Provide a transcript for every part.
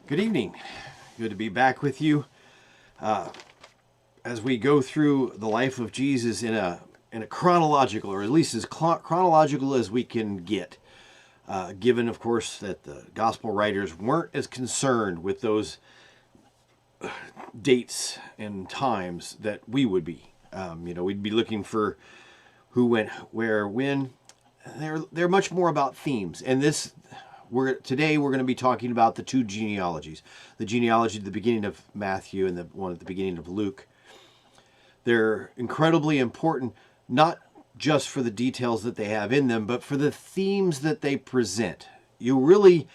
Good evening. Good to be back with you as we go through the life of Jesus in a chronological, or at least as chronological as we can get. Given, of course, that the gospel writers weren't as concerned with those dates and times that we would be. We'd be looking for who went where, when. They're much more about themes, and today we're going to be talking about the two genealogies, the genealogy at the beginning of Matthew and the one at the beginning of Luke. They're incredibly important, not just for the details that they have in them, but for the themes that they present. You really,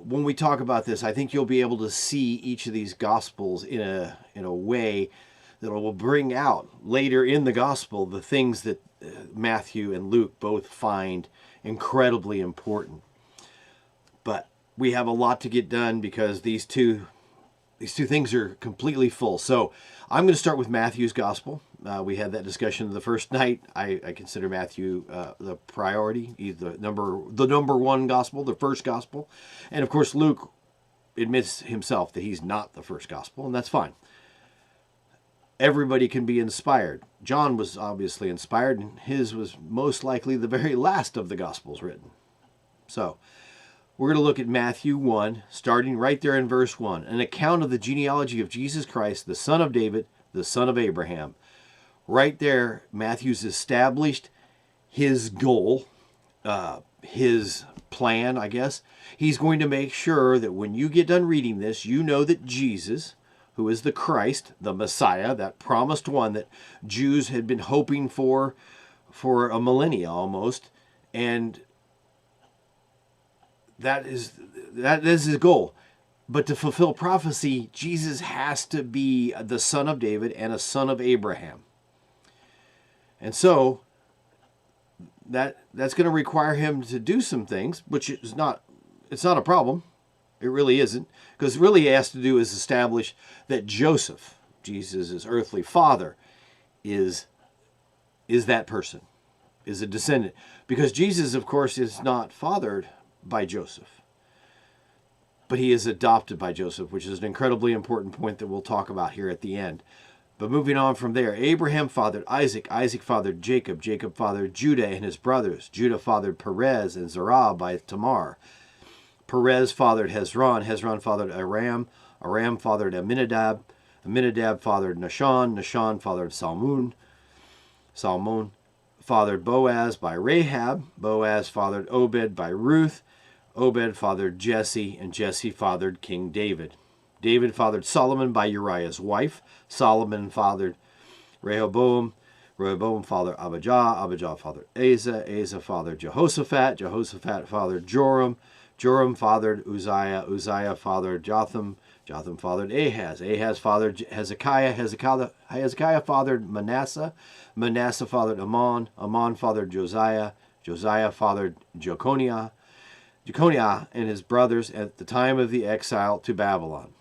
when we talk about this, I think you'll be able to see each of these gospels in a way that will bring out later in the gospel the things that Matthew and Luke both find incredibly important. But we have a lot to get done because these two things are completely full. So I'm going to start with Matthew's gospel. We had that discussion the first night. I consider Matthew the priority. He's the number one gospel, the first gospel. And of course, Luke admits himself that he's not the first gospel, and that's fine. Everybody can be inspired. John was obviously inspired, and his was most likely the very last of the gospels written. So we're going to look at Matthew 1, starting right there in verse 1, an account of the genealogy of Jesus Christ, the son of David, the son of Abraham. Right there, Matthew's established his goal, his plan, I guess. He's going to make sure that when you get done reading this, you know that Jesus, who is the Christ, the Messiah, that promised one that Jews had been hoping for a millennia almost, and that is his goal. But to fulfill prophecy, Jesus has to be the son of David and a son of Abraham. And so that's going to require him to do some things, which it's not a problem. It really isn't, because really he has to do is establish that Joseph, Jesus' earthly father, is that person, is a descendant. Because Jesus, of course, is not fathered by Joseph, but he is adopted by Joseph, which is an incredibly important point that we'll talk about here at the end. But moving on from there, Abraham fathered Isaac, Isaac fathered Jacob, Jacob fathered Judah and his brothers, Judah fathered Perez and Zerah by Tamar. Perez fathered Hezron, Hezron fathered Aram, Aram fathered Aminadab, Aminadab fathered Nahshon, Nahshon fathered Salmon, Salmon fathered Boaz by Rahab, Boaz fathered Obed by Ruth, Obed fathered Jesse, and Jesse fathered King David. David fathered Solomon by Uriah's wife, Solomon fathered Rehoboam, Rehoboam fathered Abijah, Abijah fathered Asa, Asa fathered Jehoshaphat, Jehoshaphat fathered Joram, Joram fathered Uzziah, Uzziah fathered Jotham, Jotham fathered Ahaz, Ahaz fathered Hezekiah, Hezekiah fathered Manasseh, Manasseh fathered Ammon, Ammon fathered Josiah, Josiah fathered Jeconiah, Jeconiah and his brothers at the time of the exile to Babylon.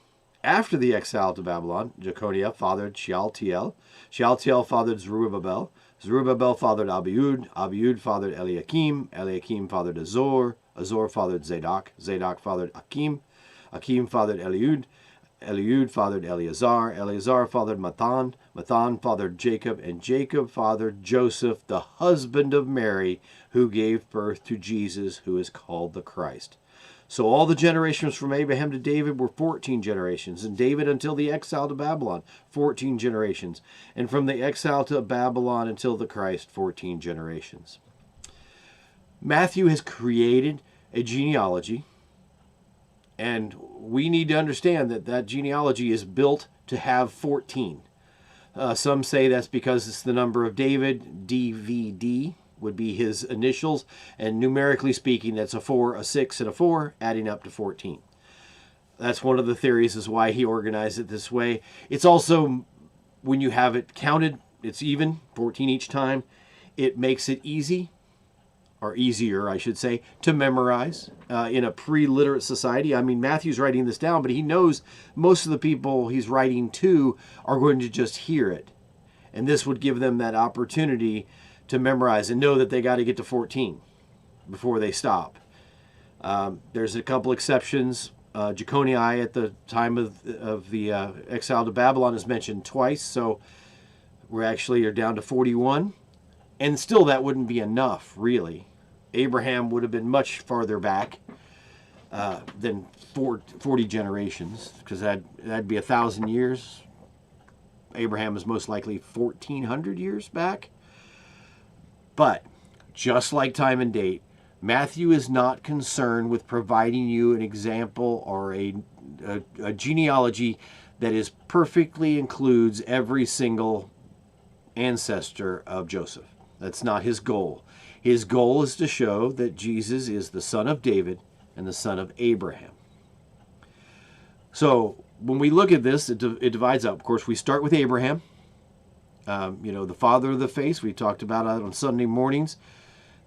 After the exile to Babylon, Jeconiah fathered Shealtiel, Shealtiel fathered Zerubbabel, Zerubbabel fathered Abiud, Abiud fathered Eliakim, Eliakim fathered Azor, Azor fathered Zadok, Zadok fathered Akim, Akim fathered Eliud, Eliud fathered Eleazar, Eleazar fathered Mathan, Mathan fathered Jacob, and Jacob fathered Joseph, the husband of Mary, who gave birth to Jesus, who is called the Christ. So all the generations from Abraham to David were 14 generations, and David until the exile to Babylon, 14 generations, and from the exile to Babylon until the Christ, 14 generations. Matthew has created a genealogy, and we need to understand that genealogy is built to have 14. Some say that's because it's the number of David. DVD would be his initials, and numerically speaking, that's a 4, a 6, and a 4, adding up to 14. That's one of the theories is why he organized it this way. It's also, when you have it counted, it's even, 14 each time. It makes it easy, or easier, I should say, to memorize in a pre-literate society. I mean, Matthew's writing this down, but he knows most of the people he's writing to are going to just hear it. And this would give them that opportunity to memorize and know that they got to get to 14 before they stop. There's a couple exceptions Jeconiah at the time of the exile to Babylon is mentioned twice, so we actually are down to 41. And still that wouldn't be enough, really. Abraham would have been much farther back than 40 generations, because that'd be 1,000 years. Abraham is most likely 1,400 years back. But just like time and date, Matthew is not concerned with providing you an example or a genealogy that is perfectly includes every single ancestor of Joseph. That's not his goal. His goal is to show that Jesus is the son of David and the son of Abraham. So when we look at this, it divides up. Of course, we start with Abraham, the father of the faith. We talked about it on Sunday mornings,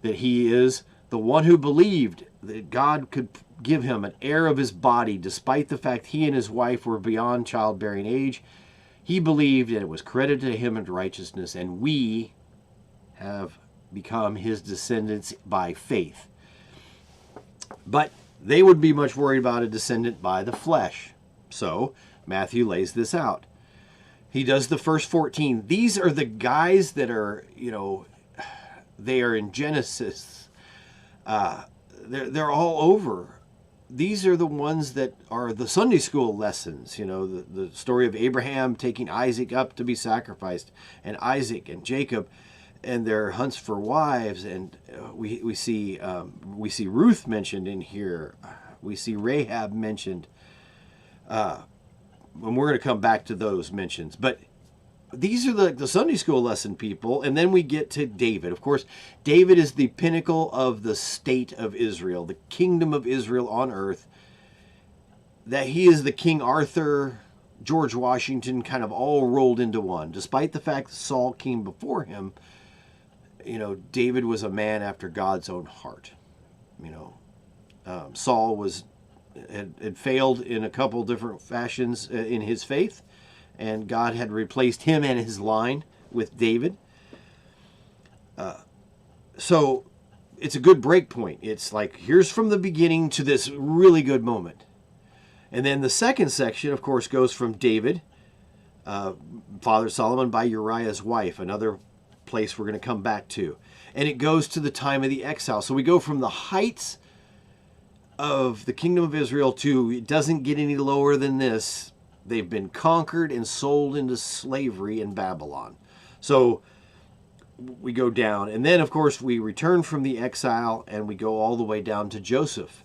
that he is the one who believed that God could give him an heir of his body, despite the fact he and his wife were beyond childbearing age. He believed, and it was credited to him in righteousness, and we have become his descendants by faith. But they would be much worried about a descendant by the flesh. So Matthew lays this out. He does the first 14. These are the guys that are, they are in Genesis. They're all over. These are the ones that are the Sunday school lessons, the story of Abraham taking Isaac up to be sacrificed, and Isaac and Jacob and their hunts for wives. And we see Ruth mentioned in here. We see Rahab mentioned. And we're going to come back to those mentions. But these are the Sunday school lesson people. And then we get to David. Of course, David is the pinnacle of the state of Israel, the kingdom of Israel on earth. That he is the King Arthur, George Washington, kind of all rolled into one. Despite the fact that Saul came before him, David was a man after God's own heart. Saul had failed in a couple different fashions in his faith, and God had replaced him and his line with David. So it's a good break point. It's like, here's from the beginning to this really good moment. And then the second section, of course, goes from David, Father Solomon by Uriah's wife, another place we're going to come back to. And it goes to the time of the exile. So we go from the heights of the kingdom of Israel to, it doesn't get any lower than this. They've been conquered and sold into slavery in Babylon. So we go down. And then, of course, we return from the exile and we go all the way down to Joseph.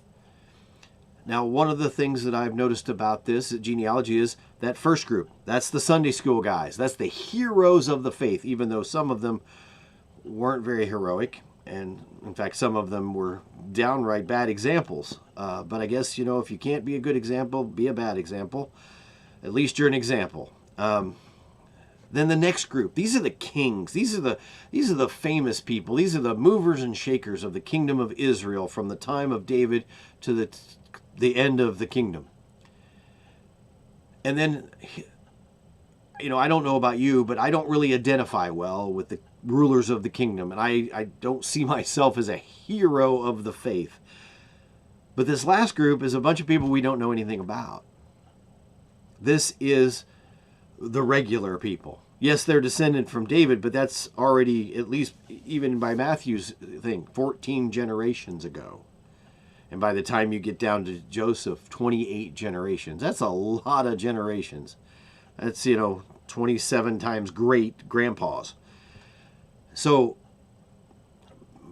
Now, one of the things that I've noticed about this genealogy is that first group. That's the Sunday school guys. That's the heroes of the faith, even though some of them weren't very heroic. And, in fact, some of them were downright bad examples. But I guess, if you can't be a good example, be a bad example. At least you're an example. Then the next group. These are the kings. These are the famous people. These are the movers and shakers of the kingdom of Israel from the time of David to the end of the kingdom. And then, I don't know about you, but I don't really identify well with the rulers of the kingdom. And I don't see myself as a hero of the faith. But this last group is a bunch of people we don't know anything about. This is the regular people. Yes, they're descended from David, but that's already, at least even by Matthew's thing, 14 generations ago. And by the time you get down to Joseph, 28 generations. That's a lot of generations. That's, 27 times great grandpas. So,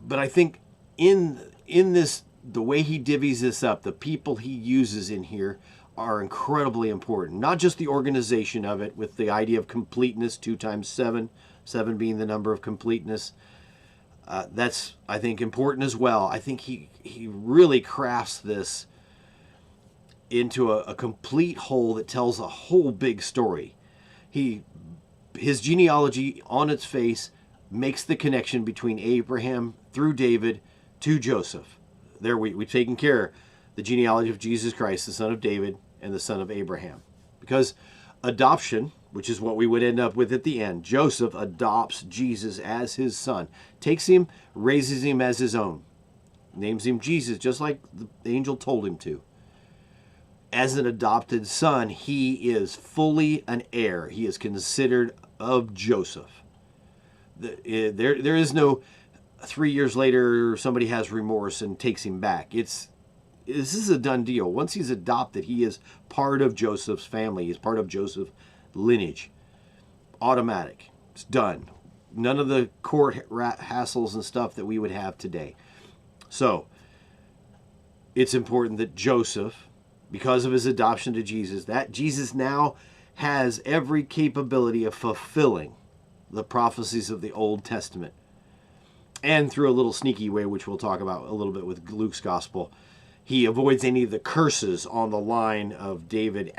but I think in this, the way he divvies this up, the people he uses in here are incredibly important. Not just the organization of it with the idea of completeness, 2 times 7, 7 being the number of completeness. That's, I think, important as well. I think he really crafts this into a complete whole that tells a whole big story. His genealogy on its face makes the connection between Abraham through David to Joseph. There we've taken care of the genealogy of Jesus Christ, the son of David and the son of Abraham. Because adoption, which is what we would end up with at the end, Joseph adopts Jesus as his son, takes him, raises him as his own, names him Jesus, just like the angel told him to. as an adopted son, he is fully an heir. He is considered of Joseph. There is no 3 years later somebody has remorse and takes him back. This is a done deal. Once he's adopted, he is part of Joseph's family. He's part of Joseph's lineage. Automatic. It's done. None of the court hassles and stuff that we would have today. So, it's important that Joseph, because of his adoption to Jesus, that Jesus now has every capability of fulfilling the prophecies of the Old Testament. And through a little sneaky way, which we'll talk about a little bit with Luke's gospel, he avoids any of the curses on the line of David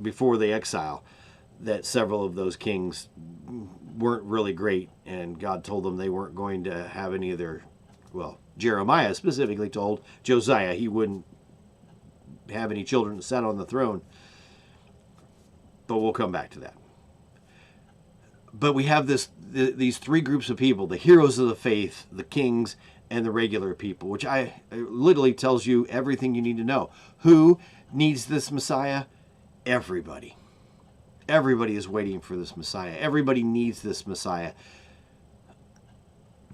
before the exile, that several of those kings weren't really great, and God told them they weren't going to have any of their, well, Jeremiah specifically told Josiah he wouldn't have any children sat on the throne. But we'll come back to that. But we have these three groups of people: the heroes of the faith, the kings, and the regular people, which I literally tells you everything you need to know. Who needs this Messiah? Everybody. Everybody is waiting for this Messiah. Everybody needs this Messiah.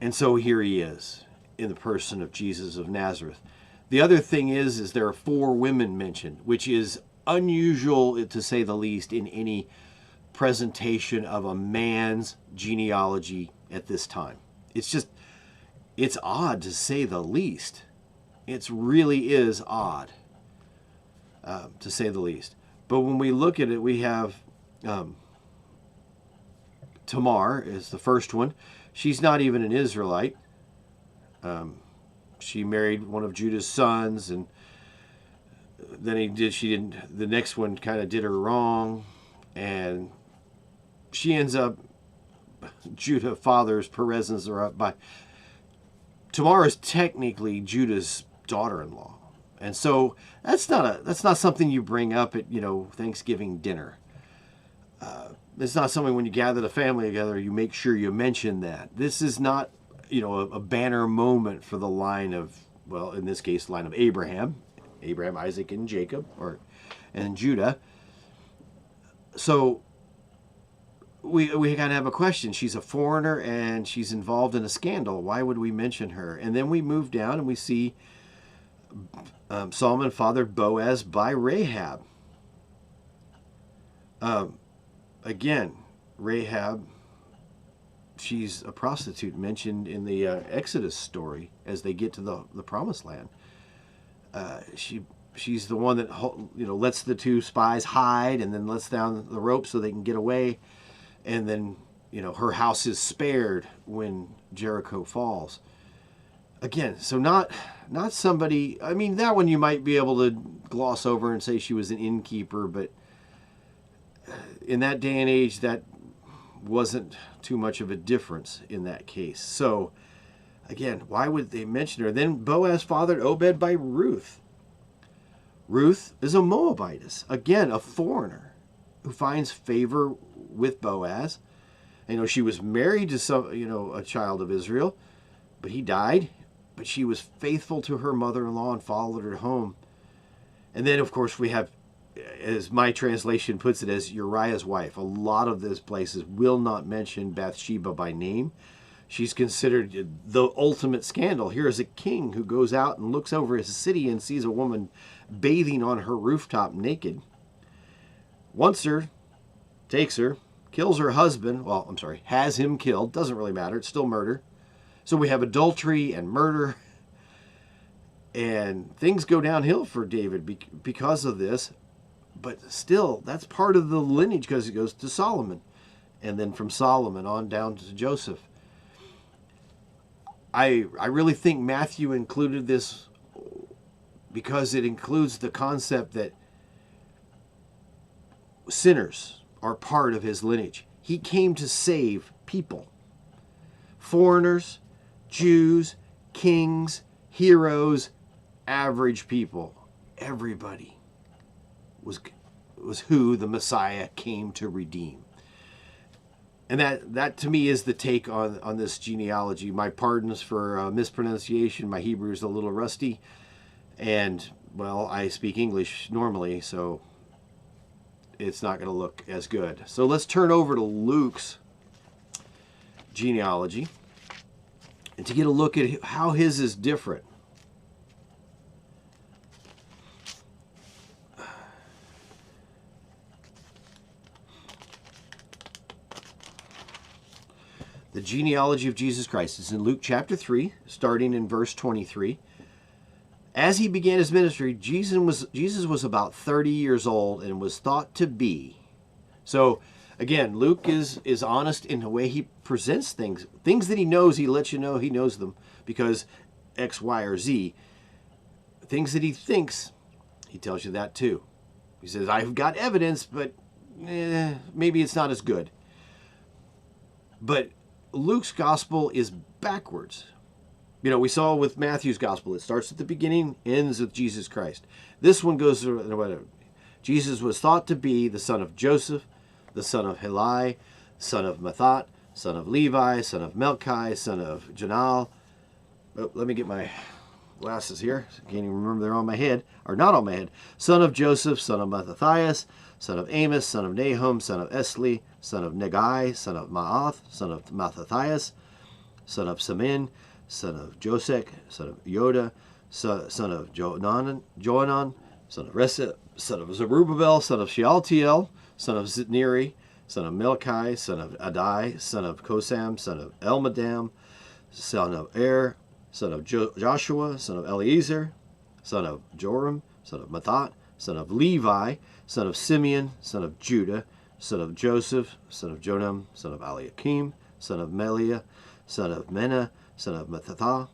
And so here he is, in the person of Jesus of Nazareth. The other thing is there are 4 women mentioned, which is unusual, to say the least, in any presentation of a man's genealogy at this time. It's odd, to say the least. It really is odd, to say the least. But when we look at it, we have Tamar is the first one. She's not even an Israelite. She married one of Judah's sons, and then the next one kind of did her wrong, and she ends up, Judah fathers Perez and Zerah by. Tamar is technically Judah's daughter-in-law, and so that's not something you bring up at Thanksgiving dinner. It's not something when you gather the family together you make sure you mention that. This is not a banner moment for the line of, well, in this case, line of Abraham, Isaac, and Jacob, and Judah. So we kind of have a question. She's a foreigner and she's involved in a scandal. Why would we mention her? And then we move down and we see Solomon fathered Boaz by Rahab. Again, Rahab, she's a prostitute mentioned in the Exodus story as they get to the Promised Land. She's the one that lets the 2 spies hide and then lets down the rope so they can get away. And then, her house is spared when Jericho falls. Again, so not somebody, I mean, that one you might be able to gloss over and say she was an innkeeper, but in that day and age, that wasn't too much of a difference in that case. So, again, why would they mention her? Then Boaz fathered Obed by Ruth. Ruth is a Moabitess, again, a foreigner who finds favor with Boaz. She was married to a child of Israel, but he died. But she was faithful to her mother-in-law and followed her home. And then, of course, we have, as my translation puts it, as Uriah's wife. A lot of these places will not mention Bathsheba by name. She's considered the ultimate scandal. Here is a king who goes out and looks over his city and sees a woman bathing on her rooftop naked. Wants her, takes her, kills her husband. Well, I'm sorry, has him killed. Doesn't really matter. It's still murder. So we have adultery and murder. And things go downhill for David because of this. But still, that's part of the lineage because it goes to Solomon. And then from Solomon on down to Joseph. I really think Matthew included this because it includes the concept that sinners are part of his lineage. He came to save people. Foreigners, Jews, kings, heroes, average people. Everybody was who the Messiah came to redeem. And that to me is the take on this genealogy. My pardons for mispronunciation. My Hebrew is a little rusty. And well, I speak English normally, so it's not going to look as good. So let's turn over to Luke's genealogy and to get a look at how his is different. The genealogy of Jesus Christ is in Luke chapter 3, starting in verse 23. As he began his ministry, Jesus was about 30 years old and was thought to be. So, again, Luke is honest in the way he presents things. Things that he knows, he lets you know he knows them because X, Y, or Z. Things that he thinks, he tells you that too. He says, I've got evidence, but maybe it's not as good. But Luke's gospel is backwards. You know, we saw with Matthew's gospel, it starts at the beginning, ends with Jesus Christ. This one goes through whatever. Jesus was thought to be the son of Joseph, the son of Heli, son of Mathat, son of Levi, son of Melchi, son of Janal. Oh, let me get my glasses here. I can't even remember they're on my head, or not on my head. Son of Joseph, son of Mattathias, son of Amos, son of Nahum, son of Esli, son of Negai, son of Maath, son of Mattathias, son of Samin, son of Josek, son of Yoda, son of Johanan, son of Resa, son of Zerubbabel, son of Shealtiel, son of Zitniri, son of Melchi, son of Adai, son of Kosam, son of Elmadam, son of Er, son of Joshua, son of Eliezer, son of Joram, son of Mathat, son of Levi, son of Simeon, son of Judah, son of Joseph, son of Jonam, son of Eliakim, son of Meliah, son of Menah, son of Mattatha,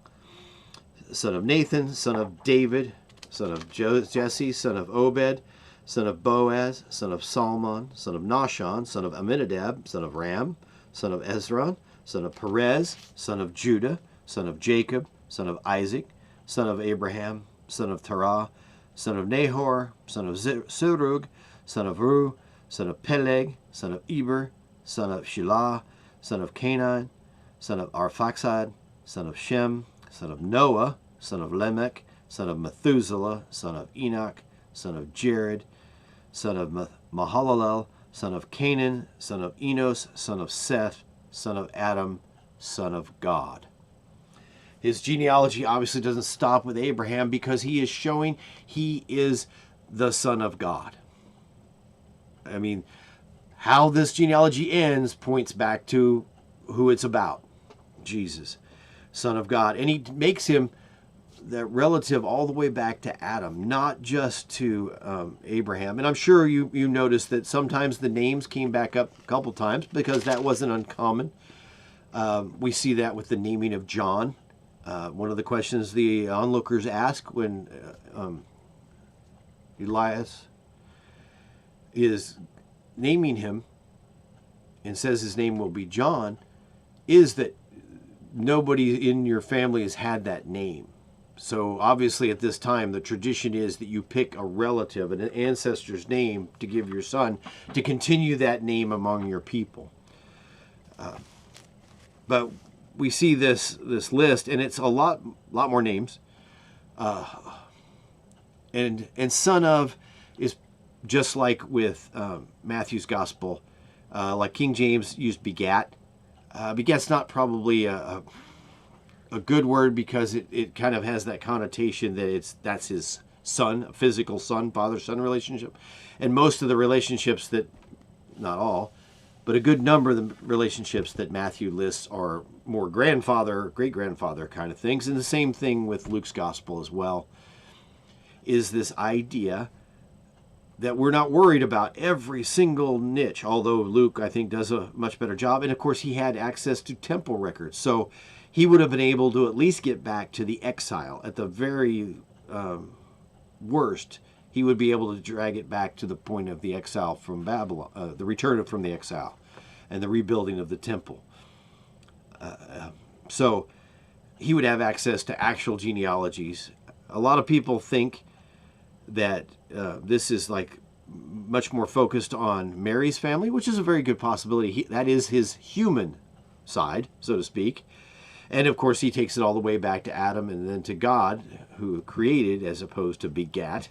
son of Nathan, son of David, son of Jesse, son of Obed, son of Boaz, son of Salmon, son of Nahshon, son of Amminadab, son of Ram, son of Ezra, son of Perez, son of Judah, son of Jacob, son of Isaac, son of Abraham, son of Terah, son of Nahor, son of Serug, son of Ru, son of Peleg, son of Eber, son of Shelah, son of Canaan, son of Arphaxad, son of Shem, son of Noah, son of Lamech, son of Methuselah, son of Enoch, son of Jared, son of Mahalalel, son of Canaan, son of Enos, son of Seth, son of Adam, son of God. His genealogy obviously doesn't stop with Abraham because he is showing he is the Son of God. I mean, how this genealogy ends points back to who it's about, Jesus, Son of God. And he makes him that relative all the way back to Adam, not just to Abraham. And I'm sure you noticed that sometimes the names came back up a couple times because that wasn't uncommon. We see that with the naming of John. One of the questions the onlookers ask when Elias is naming him and says his name will be John is that nobody in your family has had that name. So obviously at this time the tradition is that you pick a relative, an ancestor's name to give your son to continue that name among your people. But we see this list, and it's a lot more names. And son of is just like with Matthew's gospel, like King James used begat. Begat's not probably a good word because it kind of has that connotation that that's his son, a physical son, father-son relationship. And most of the relationships that, not all, but a good number of the relationships that Matthew lists are more grandfather, great-grandfather kind of things. And the same thing with Luke's gospel as well, is this idea that we're not worried about every single niche, although Luke, I think, does a much better job. And of course, he had access to temple records. So he would have been able to at least get back to the exile. At the very worst, he would be able to drag it back to the point of the exile from Babylon, the return from the exile and the rebuilding of the temple. So he would have access to actual genealogies. A lot of people think that this is like much more focused on Mary's family, which is a very good possibility. That is his human side, so to speak. And of course, he takes it all the way back to Adam and then to God, who created as opposed to begat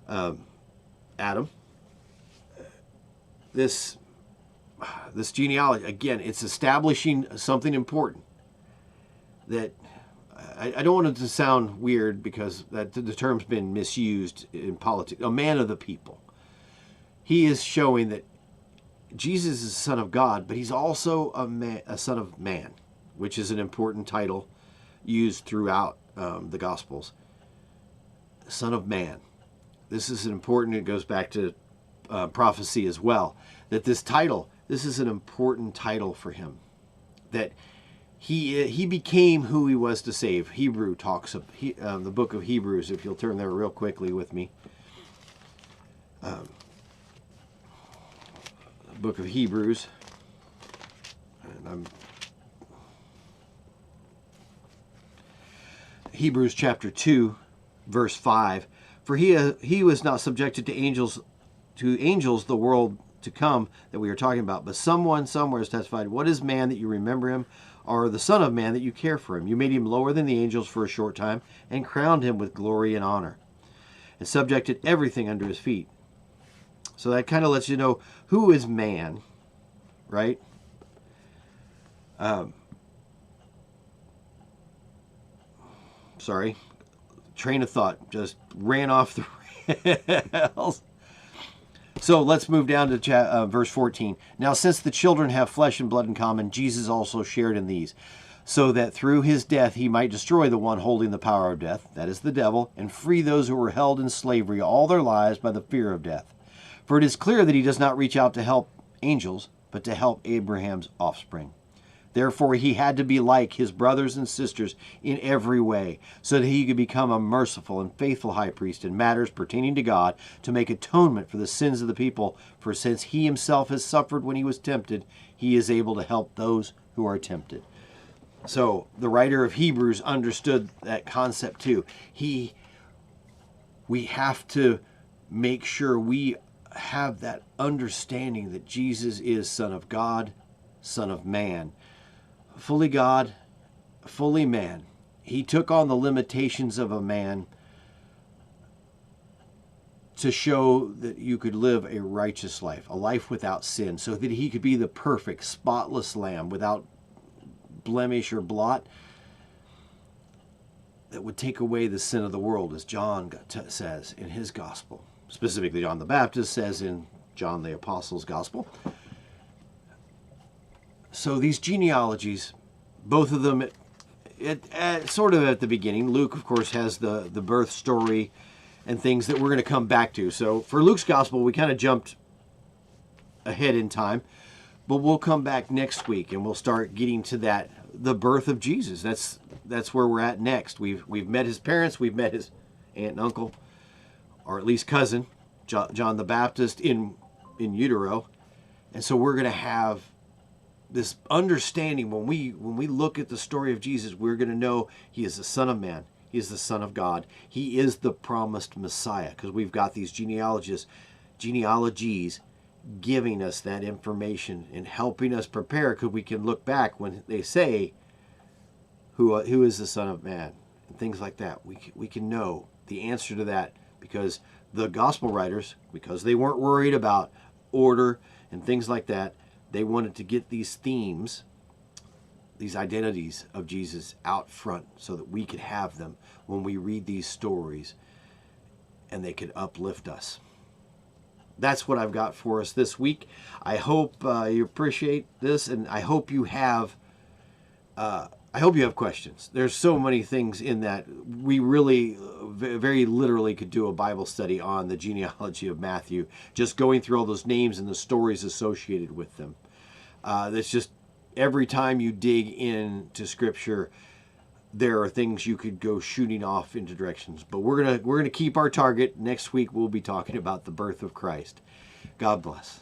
Adam. This genealogy, again, it's establishing something important that I don't want it to sound weird because that the term's been misused in politics. A man of the people. He is showing that Jesus is the Son of God, but he's also a Son of Man, which is an important title used throughout the Gospels. Son of Man. This is important. It goes back to prophecy as well. That this is an important title for him. That he became who he was to save. Hebrew talks of the book of Hebrews. If you'll turn there real quickly with me. Book of Hebrews. And Hebrews chapter 2, verse 5. For he was not subjected to angels the world to come that we are talking about, but someone somewhere has testified, what is man that you remember him, or the Son of Man that you care for him? You made him lower than the angels for a short time, and crowned him with glory and honor, and subjected everything under his feet. So that kind of lets you know who is man, right? Sorry, train of thought just ran off the rails. So let's move down to verse 14. Now, since the children have flesh and blood in common, Jesus also shared in these, so that through his death he might destroy the one holding the power of death, that is the devil, and free those who were held in slavery all their lives by the fear of death. For it is clear that he does not reach out to help angels, but to help Abraham's offspring. Therefore, he had to be like his brothers and sisters in every way, so that he could become a merciful and faithful high priest in matters pertaining to God, to make atonement for the sins of the people. For since he himself has suffered when he was tempted, he is able to help those who are tempted. So the writer of Hebrews understood that concept too. We have to make sure we have that understanding that Jesus is Son of God, Son of Man. Fully God, fully man. He took on the limitations of a man to show that you could live a righteous life, a life without sin, so that he could be the perfect, spotless lamb without blemish or blot that would take away the sin of the world, as John says in his gospel. Specifically, John the Baptist says in John the Apostle's gospel. So these genealogies, both of them, sort of at the beginning. Luke, of course, has the birth story and things that we're going to come back to. So for Luke's gospel, we kind of jumped ahead in time, but we'll come back next week and we'll start getting to the birth of Jesus. That's where we're at next. We've met his parents, we've met his aunt and uncle, or at least cousin, John the Baptist in utero, and so we're going to have this understanding. When we look at the story of Jesus, we're going to know he is the Son of Man. He is the Son of God. He is the promised Messiah, because we've got these genealogies giving us that information and helping us prepare, because we can look back when they say, who is the Son of Man? And things like that. We can know the answer to that, because the gospel writers, because they weren't worried about order and things like that, they wanted to get these themes, these identities of Jesus out front so that we could have them when we read these stories and they could uplift us. That's what I've got for us this week. I hope you appreciate this, and I hope you have questions. There's so many things in that. We really, very literally could do a Bible study on the genealogy of Matthew, just going through all those names and the stories associated with them. That's just, every time you dig into Scripture, there are things you could go shooting off into directions. But we're gonna keep our target. Next week we'll be talking about the birth of Christ. God bless.